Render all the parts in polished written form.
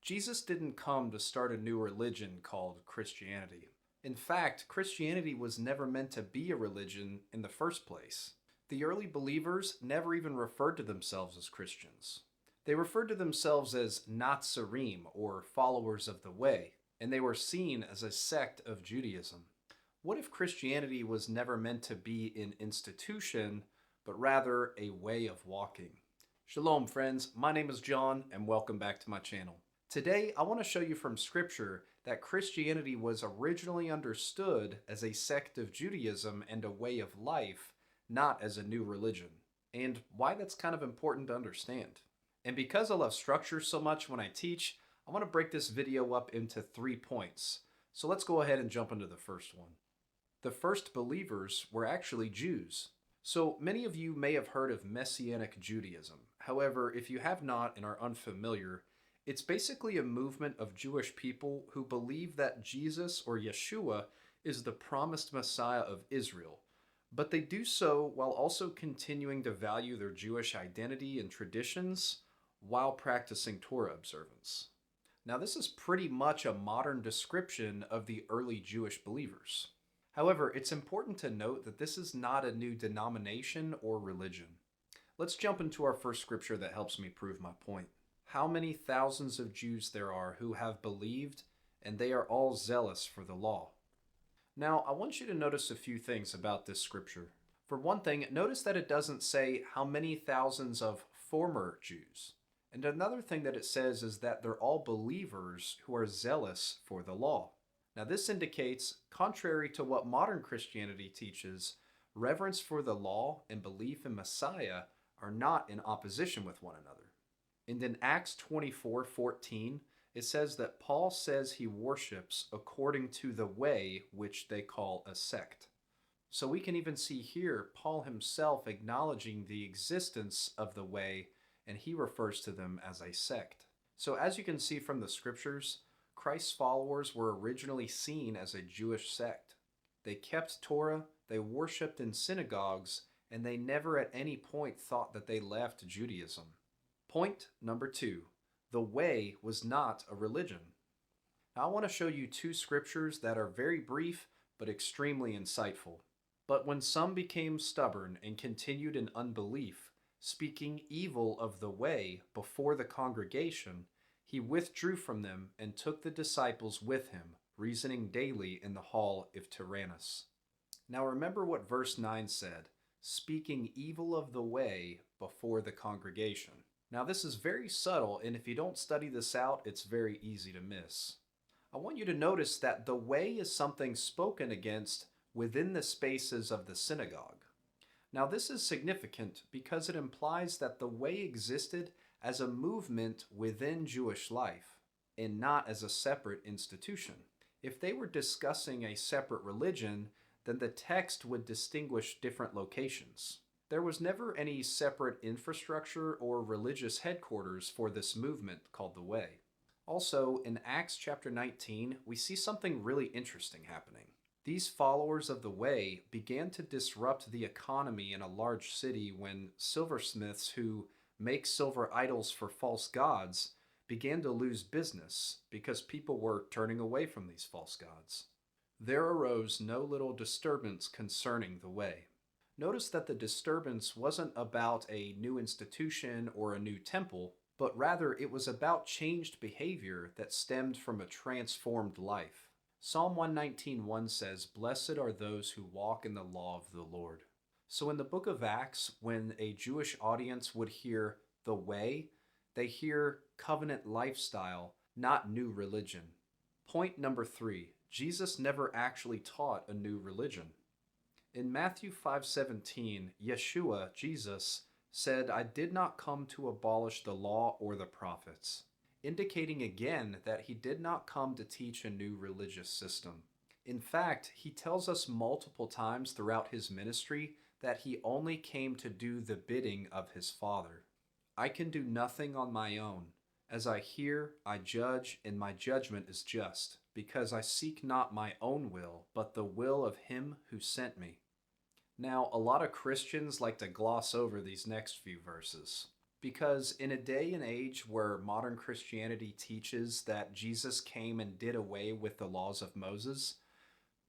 Jesus didn't come to start a new religion called Christianity. In fact, Christianity was never meant to be a religion in the first place. The early believers never even referred to themselves as Christians. They referred to themselves as Nazarene, or followers of the way, and they were seen as a sect of Judaism. What if Christianity was never meant to be an institution, but rather a way of walking? Shalom, friends. My name is John, and welcome back to my channel. Today, I want to show you from Scripture that Christianity was originally understood as a sect of Judaism and a way of life, not as a new religion, and why that's kind of important to understand. And because I love structure so much when I teach, I want to break this video up into 3 points. So let's go ahead and jump into the first one. The first believers were actually Jews. So many of you may have heard of Messianic Judaism. However, if you have not and are unfamiliar, it's basically a movement of Jewish people who believe that Jesus or Yeshua is the promised Messiah of Israel. But they do so while also continuing to value their Jewish identity and traditions while practicing Torah observance. Now, this is pretty much a modern description of the early Jewish believers. However, it's important to note that this is not a new denomination or religion. Let's jump into our first scripture that helps me prove my point. How many thousands of Jews there are who have believed, and they are all zealous for the law. Now, I want you to notice a few things about this scripture. For one thing, notice that it doesn't say how many thousands of former Jews. And another thing that it says is that they're all believers who are zealous for the law. Now, this indicates, contrary to what modern Christianity teaches, reverence for the law and belief in Messiah are not in opposition with one another. And in Acts 24:14, it says that Paul says he worships according to the way which they call a sect. So we can even see here Paul himself acknowledging the existence of the way, and he refers to them as a sect. So as you can see from the scriptures, Christ's followers were originally seen as a Jewish sect. They kept Torah, they worshipped in synagogues, and they never at any point thought that they left Judaism. Point number 2, the way was not a religion. Now, I want to show you 2 scriptures that are very brief but extremely insightful. But when some became stubborn and continued in unbelief, speaking evil of the way before the congregation, he withdrew from them and took the disciples with him, reasoning daily in the hall of Tyrannus. Now remember what verse 9 said, speaking evil of the way before the congregation. Now this is very subtle, and if you don't study this out, it's very easy to miss. I want you to notice that the way is something spoken against within the spaces of the synagogue. Now this is significant because it implies that the way existed as a movement within Jewish life and not as a separate institution. If they were discussing a separate religion, then the text would distinguish different locations. There was never any separate infrastructure or religious headquarters for this movement called the Way. Also, in Acts chapter 19, we see something really interesting happening. These followers of the Way began to disrupt the economy in a large city when silversmiths who make silver idols for false gods began to lose business because people were turning away from these false gods. There arose no little disturbance concerning the Way. Notice that the disturbance wasn't about a new institution or a new temple, but rather it was about changed behavior that stemmed from a transformed life. Psalm 119:1 says, "Blessed are those who walk in the law of the Lord." So in the book of Acts, when a Jewish audience would hear the way, they hear covenant lifestyle, not new religion. Point number 3, Jesus never actually taught a new religion. In Matthew 5:17, Yeshua, Jesus, said, "I did not come to abolish the law or the prophets," indicating again that he did not come to teach a new religious system. In fact, he tells us multiple times throughout his ministry that he only came to do the bidding of his Father. "I can do nothing on my own. As I hear, I judge, and my judgment is just, because I seek not my own will, but the will of him who sent me." Now, a lot of Christians like to gloss over these next few verses. Because in a day and age where modern Christianity teaches that Jesus came and did away with the laws of Moses,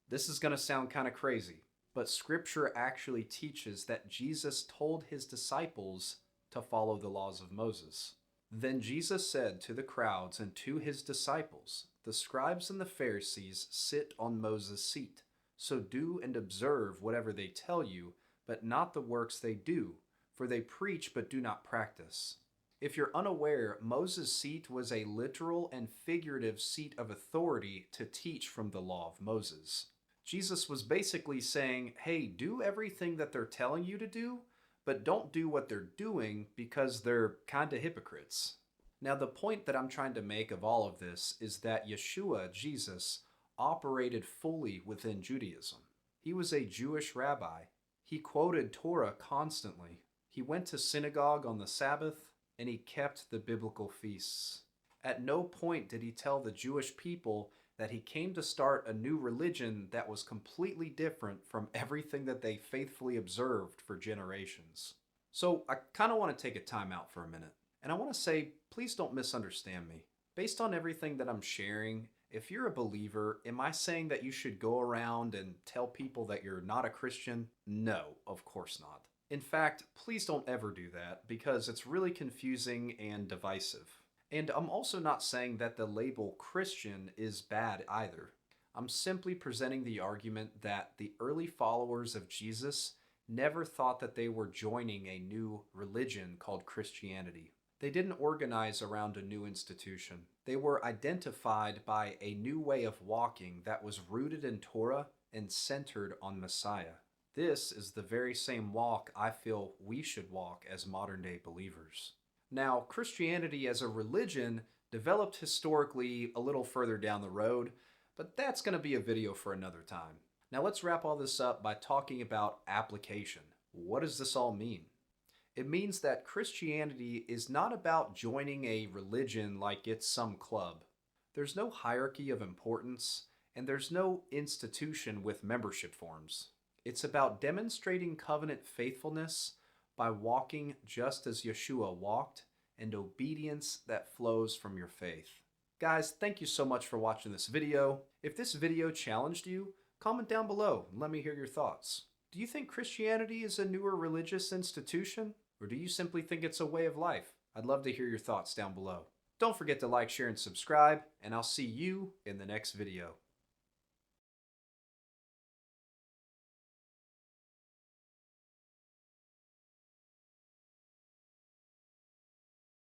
this is going to sound kind of crazy, but scripture actually teaches that Jesus told his disciples to follow the laws of Moses. Then Jesus said to the crowds and to his disciples, "The scribes and the Pharisees sit on Moses' seat. So do and observe whatever they tell you, but not the works they do, for they preach but do not practice." If you're unaware, Moses' seat was a literal and figurative seat of authority to teach from the law of Moses. Jesus was basically saying, hey, do everything that they're telling you to do, but don't do what they're doing because they're kind of hypocrites. Now, the point that I'm trying to make of all of this is that Yeshua, Jesus, operated fully within Judaism. He was a Jewish rabbi. He quoted Torah constantly. He went to synagogue on the Sabbath, and he kept the biblical feasts. At no point did he tell the Jewish people that he came to start a new religion that was completely different from everything that they faithfully observed for generations. So I kind of want to take a time out for a minute. And I want to say, please don't misunderstand me. Based on everything that I'm sharing, if you're a believer, am I saying that you should go around and tell people that you're not a Christian? No, of course not. In fact, please don't ever do that because it's really confusing and divisive. And I'm also not saying that the label Christian is bad either. I'm simply presenting the argument that the early followers of Jesus never thought that they were joining a new religion called Christianity. They didn't organize around a new institution. They were identified by a new way of walking that was rooted in Torah and centered on Messiah. This is the very same walk I feel we should walk as modern-day believers. Now, Christianity as a religion developed historically a little further down the road, but that's going to be a video for another time. Now let's wrap all this up by talking about application. What does this all mean? It means that Christianity is not about joining a religion like it's some club. There's no hierarchy of importance, and there's no institution with membership forms. It's about demonstrating covenant faithfulness by walking just as Yeshua walked, and obedience that flows from your faith. Guys, thank you so much for watching this video. If this video challenged you, comment down below and let me hear your thoughts. Do you think Christianity is a newer religious institution? Or do you simply think it's a way of life? I'd love to hear your thoughts down below. Don't forget to like, share, and subscribe, and I'll see you in the next video.